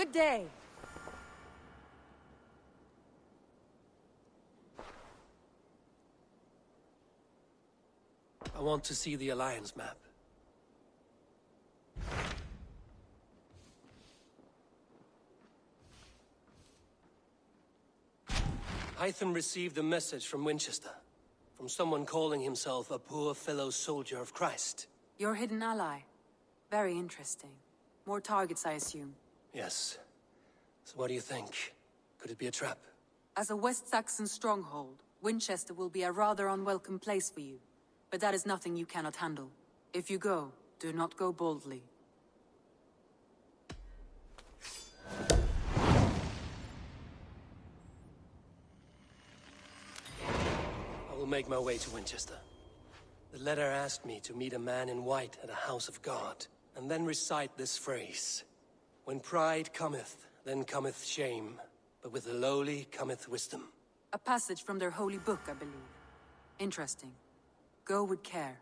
Good day. I want to see the Alliance map. Hytham received a message from Wincestre, from someone calling himself a poor fellow soldier of Christ. Your hidden ally. Very interesting. More targets, I assume. Yes. So what do you think? Could it be a trap? As a West Saxon stronghold, Wincestre will be a rather unwelcome place for you. But that is nothing you cannot handle. If you go, do not go boldly. I will make my way to Wincestre. The letter asked me to meet a man in white at a house of God, and then recite this phrase. When pride cometh, then cometh shame, but with the lowly cometh wisdom. A passage from their holy book, I believe. Interesting. Go with care.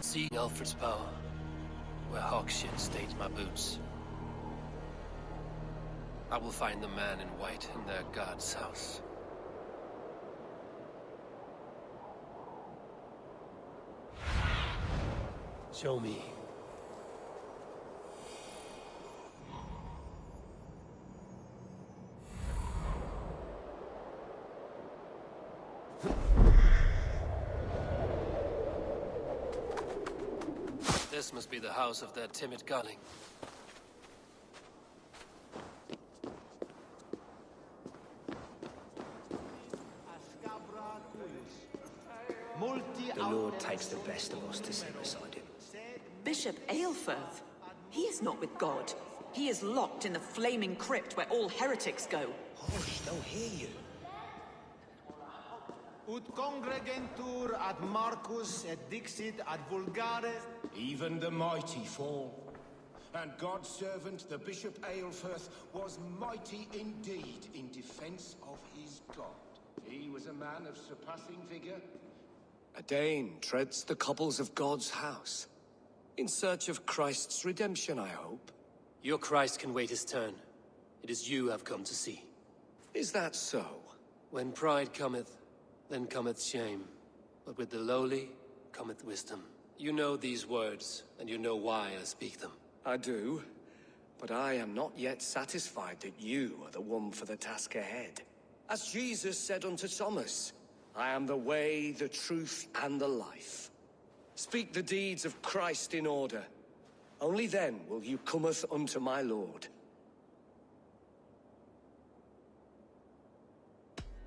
Seeing Alfred's power, where Hawkshit stains my boots. I will find the man in white in their god's house. Show me. This must be the house of that timid Garling. The Lord takes the best of us to sit beside him. Bishop Aelfirth? He is not with God. He is locked in the flaming crypt where all heretics go. Hush, they'll hear you. Ut congregentur ad Marcus et dixit ad vulgare. Even the mighty fall. And God's servant, the Bishop Aelfirth, was mighty indeed in defense of his God. He was a man of surpassing vigor. A Dane treads the cobbles of God's house. In search of Christ's redemption, I hope. Your Christ can wait his turn. It is you I've come to see. Is that so? When pride cometh, then cometh shame. But with the lowly cometh wisdom. You know these words, and you know why I speak them. I do, but I am not yet satisfied that you are the one for the task ahead. As Jesus said unto Thomas, I am the way, the truth, and the life. Speak the deeds of Christ in order. Only then will you cometh unto my Lord.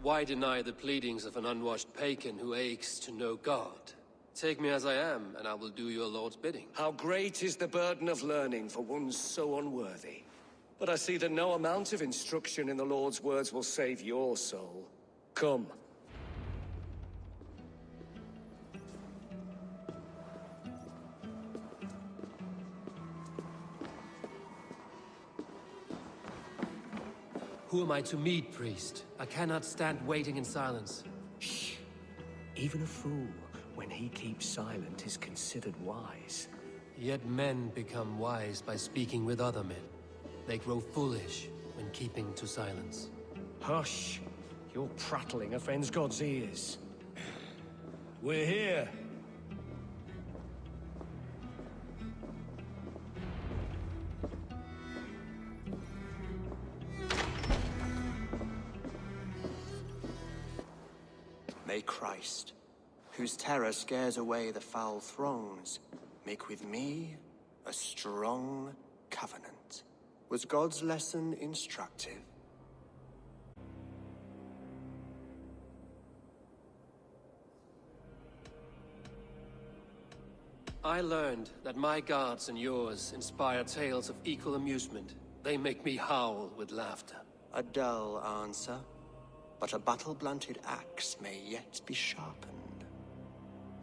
Why deny the pleadings of an unwashed pagan who aches to know God? Take me as I am, and I will do your Lord's bidding. How great is the burden of learning for one so unworthy. But I see that no amount of instruction in the Lord's words will save your soul. Come. Who am I to meet, priest? I cannot stand waiting in silence. Shh. Even a fool, when he keeps silent, is considered wise. Yet men become wise by speaking with other men. They grow foolish when keeping to silence. Hush. Your prattling offends God's ears. We're here. May Christ, whose terror scares away the foul throngs, make with me a strong covenant. Was God's lesson instructive? I learned that my gods and yours inspire tales of equal amusement. They make me howl with laughter. A dull answer, but a battle-blunted axe may yet be sharpened.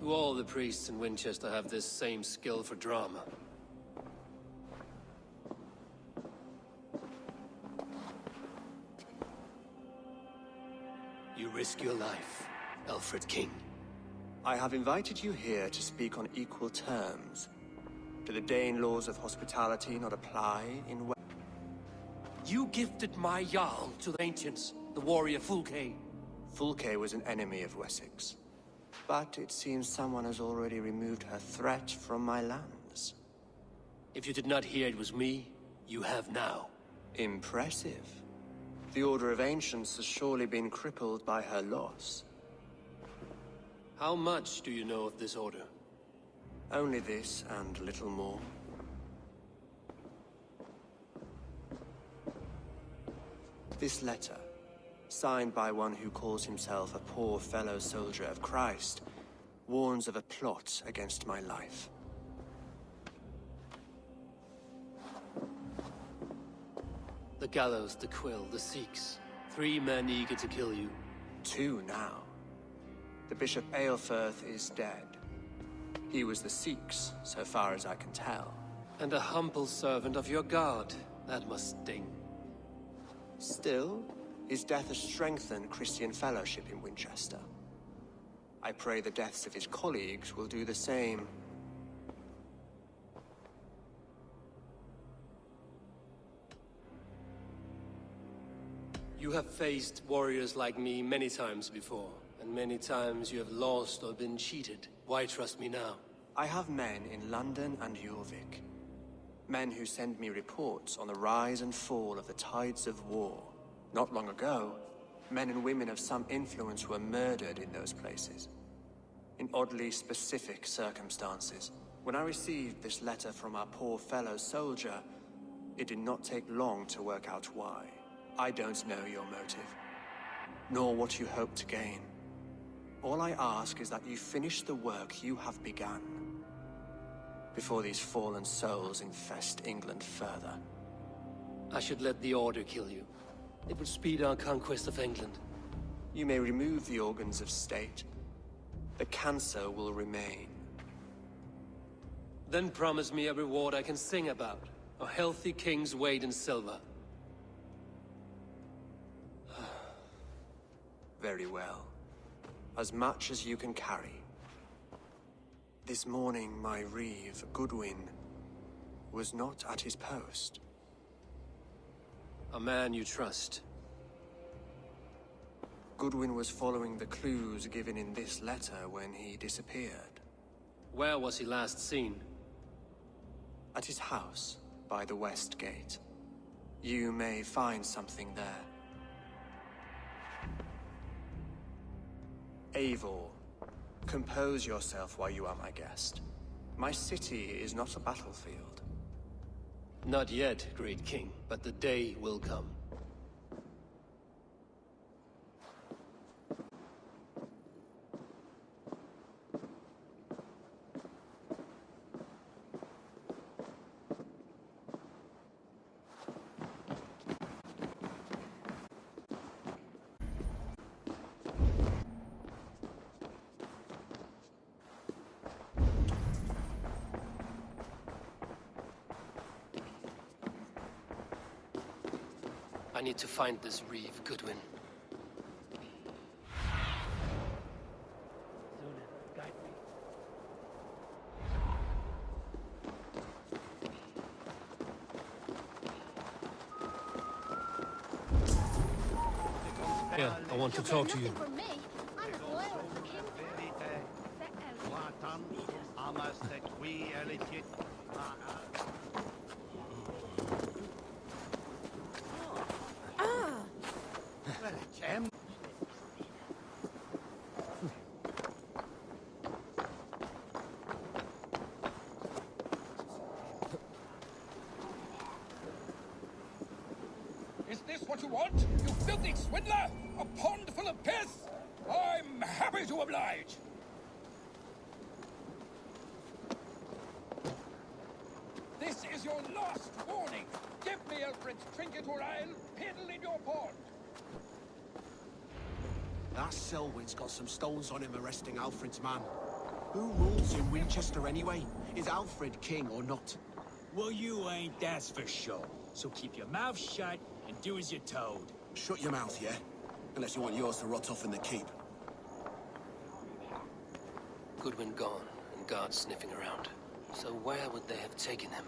Do all the priests in Winchester have this same skill for drama? You risk your life, Alfred King. I have invited you here to speak on equal terms. Do the Dane laws of hospitality not apply in You gifted my Jarl to the ancients, the warrior Fulke. Fulke was an enemy of Wessex. But it seems someone has already removed her threat from my lands. If you did not hear it was me, you have now. Impressive. The Order of Ancients has surely been crippled by her loss. How much do you know of this order? Only this and little more. This letter, signed by one who calls himself a poor fellow soldier of Christ, warns of a plot against my life. The gallows, the quill, the Sikhs. 3 men eager to kill you. 2 now. The Bishop Aelfirth is dead. He was the Sikhs, so far as I can tell. And a humble servant of your god. That must sting. Still, his death has strengthened Christian fellowship in Winchester. I pray the deaths of his colleagues will do the same. You have faced warriors like me many times before, and many times you have lost or been cheated. Why trust me now? I have men in London and Jorvik. Men who send me reports on the rise and fall of the tides of war. Not long ago, men and women of some influence were murdered in those places. In oddly specific circumstances. When I received this letter from our poor fellow soldier, it did not take long to work out why. I don't know your motive, nor what you hope to gain. All I ask is that you finish the work you have begun, before these fallen souls infest England further. I should let the Order kill you. It would speed our conquest of England. You may remove the organs of state. The cancer will remain. Then promise me a reward I can sing about. A healthy king's weight in silver. Very well. As much as you can carry. This morning, my Reeve, Goodwin, was not at his post. A man you trust. Goodwin was following the clues given in this letter when he disappeared. Where was he last seen? At his house, by the West Gate. You may find something there. Eivor, compose yourself while you are my guest. My city is not a battlefield. Not yet, great king, but the day will come. I need to find this Reeve, Goodwin. Yeah, I want to talk to you. Is this what you want, you filthy swindler? A pond full of piss? I'm happy to oblige. This is your last warning. Give me Alfred's trinket or I'll piddle in your pond. That Selwyn's got some stones on him arresting Alfred's man. Who rules in Winchester anyway? Is Alfred king or not? Well, you ain't, that's for sure. So keep your mouth shut and do as you're told. Shut your mouth, yeah? Unless you want yours to rot off in the keep. Goodwin gone, and guards sniffing around. So where would they have taken him?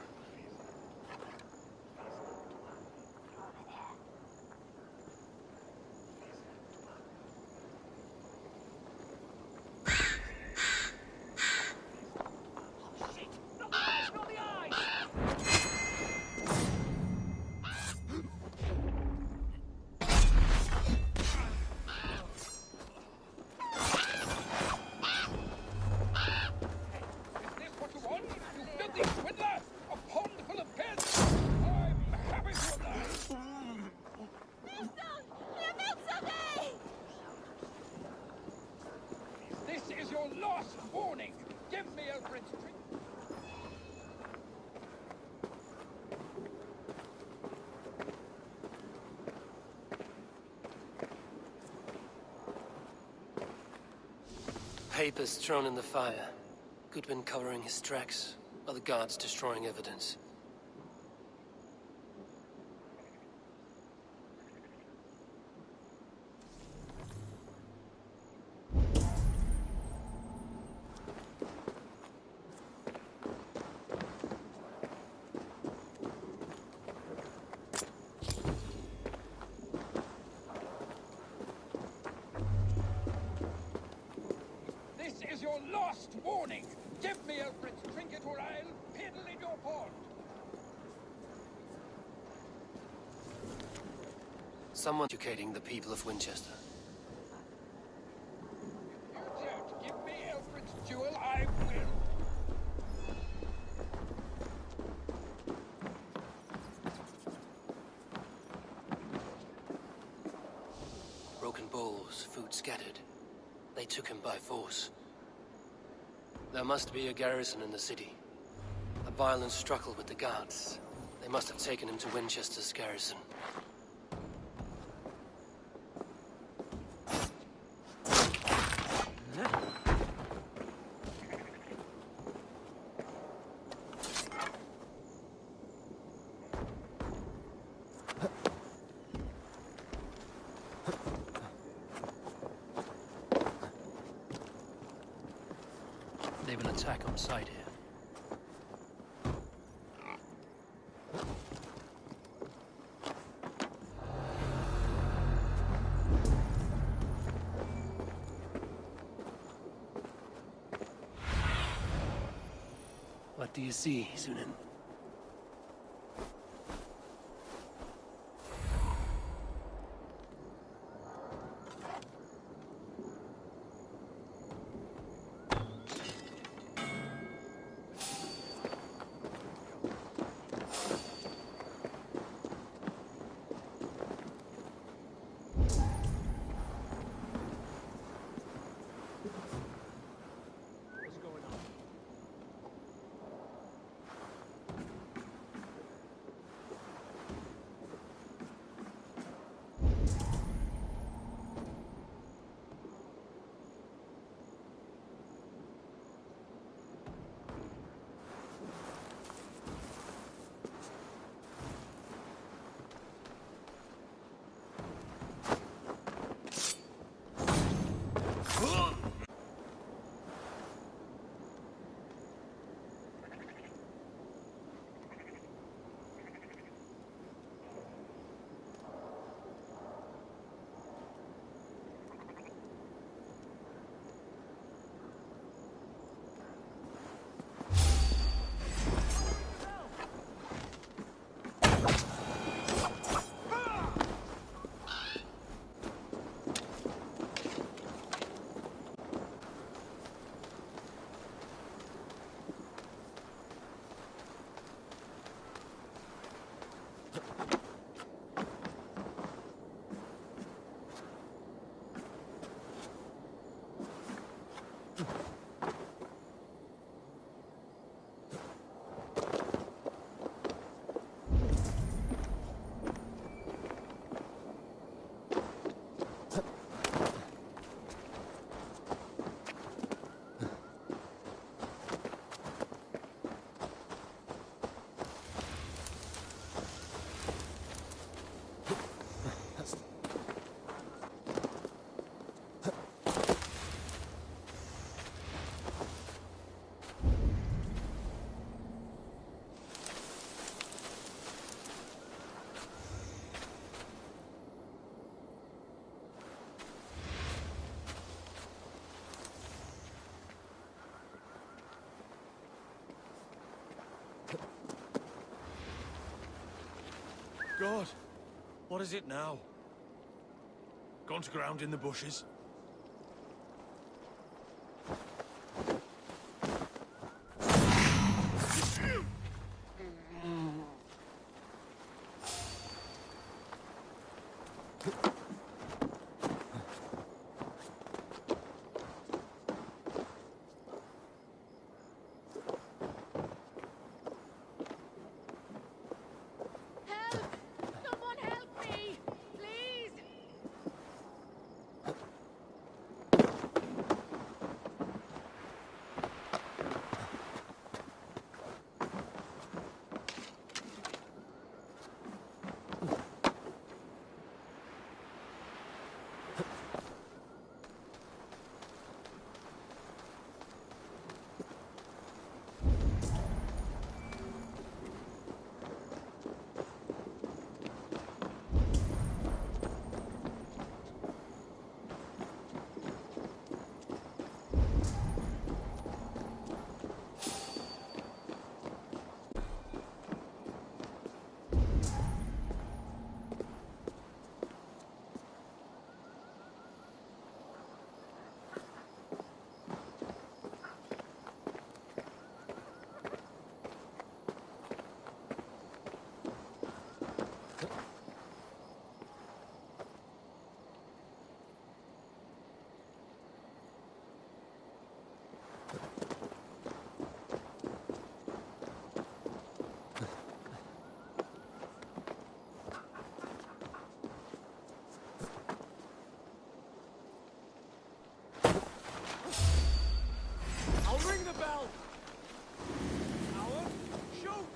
Papers thrown in the fire. Goodwin covering his tracks, while the guards destroying evidence. Your last warning! Give me Alfred's trinket or I'll piddle in your pond! Someone educating the people of Winchester. You don't give me Alfred's jewel, I will! Broken bowls, food scattered. They took him by force. There must be a garrison in the city. A violent struggle with the guards. They must have taken him to Winchester's garrison. They've an attack on sight here. What do you see, Sunan? God, what is it now? Gone to ground in the bushes? Ring the bell! Howard, shoot!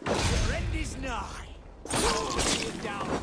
Your end is nigh. Get down.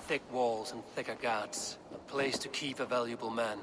thick walls and thicker guards. A place to keep a valuable man.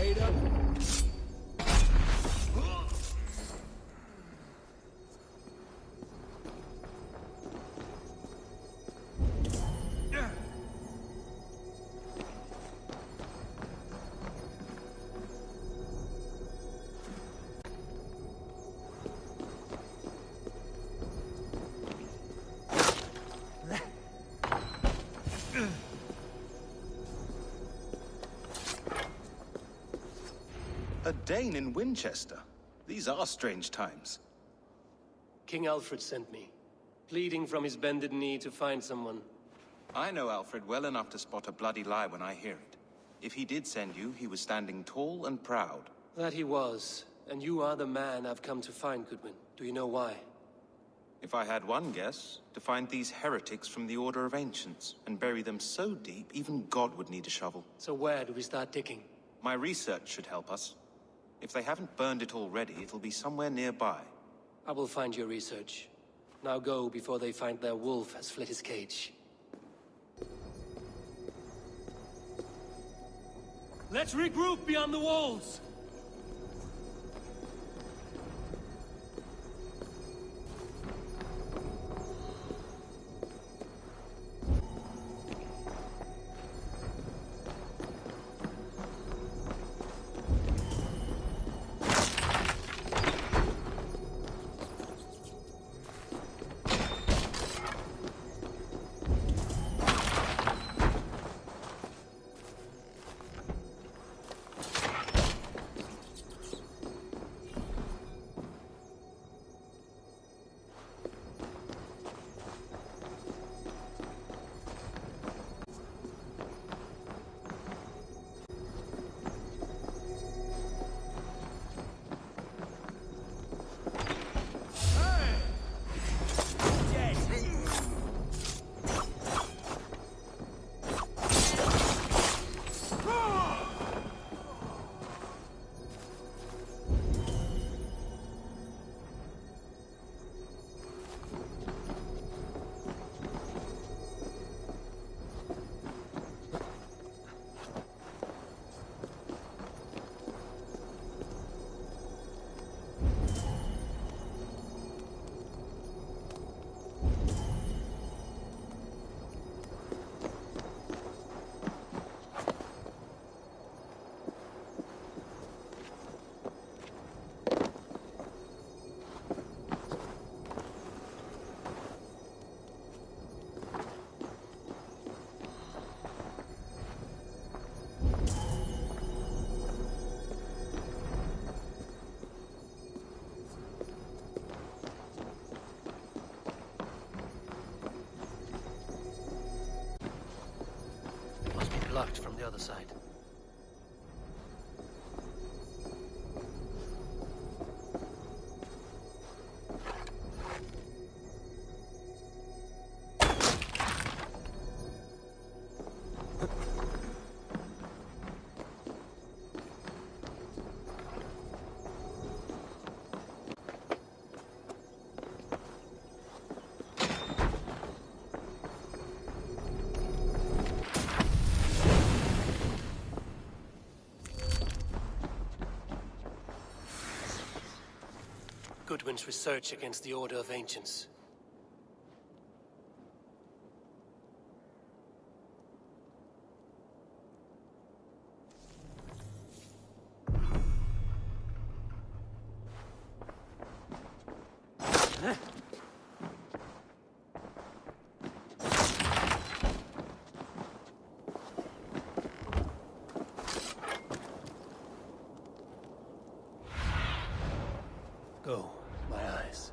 Wait up. A Dane in Wincestre? These are strange times. King Alfred sent me, pleading from his bended knee to find someone. I know Alfred well enough to spot a bloody lie when I hear it. If he did send you, he was standing tall and proud. That he was, and you are the man I've come to find, Goodwin. Do you know why? If I had one guess, to find these heretics from the Order of Ancients, and bury them so deep, even God would need a shovel. So where do we start digging? My research should help us. If they haven't burned it already, it'll be somewhere nearby. I will find your research. Now go before they find their wolf has fled his cage. Let's regroup beyond the walls! the other side. Goodwin's research against the Order of Ancients. Go, my eyes.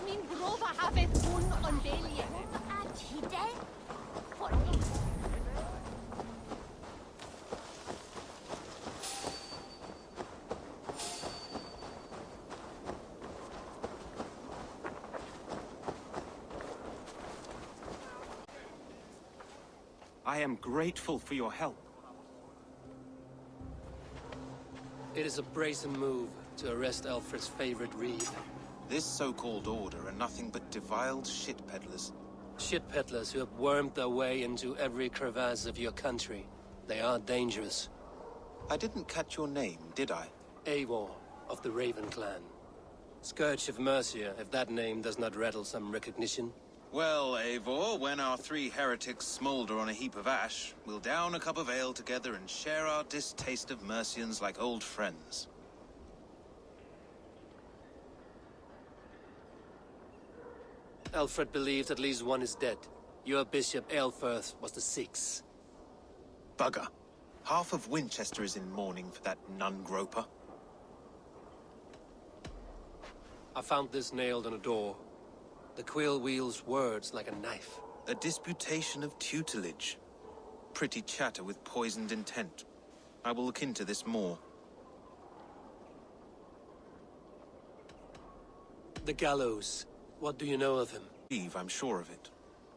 Min grova havet hon on belje. At hide? For I am grateful for your help. It is a brazen move to arrest Alfred's favorite Reeve. This so-called order are nothing but deviled shit peddlers. Shit peddlers who have wormed their way into every crevasse of your country. They are dangerous. I didn't catch your name, did I? Eivor, of the Raven clan. Scourge of Mercia, if that name does not rattle some recognition. Well, Eivor, when our three heretics smolder on a heap of ash, we'll down a cup of ale together and share our distaste of Mercians like old friends. Alfred believed at least one is dead. Your Bishop Aelfirth was the sixth. Bugger. Half of Wincestre is in mourning for that nun-groper. I found this nailed on a door. The quill wields words like a knife. A disputation of tutelage. Pretty chatter with poisoned intent. I will look into this more. The gallows. What do you know of him? Reeve, I'm sure of it.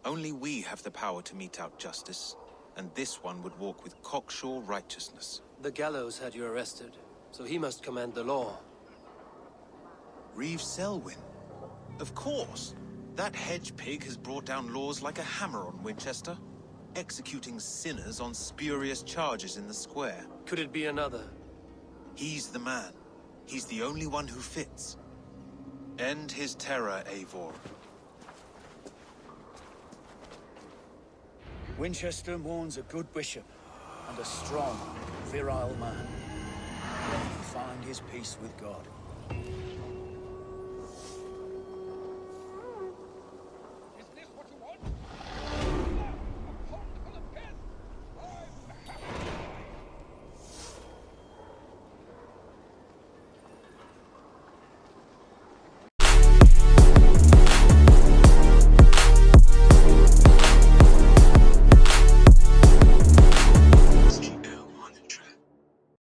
Only we have the power to mete out justice, and this one would walk with cocksure righteousness. The gallows had you arrested, so he must command the law. Reeve Selwyn? Of course! That hedge pig has brought down laws like a hammer on Wincestre, executing sinners on spurious charges in the square. Could it be another? He's the man. He's the only one who fits. End his terror, Eivor. Wincestre mourns a good bishop and a strong, virile man. Let him find his peace with God.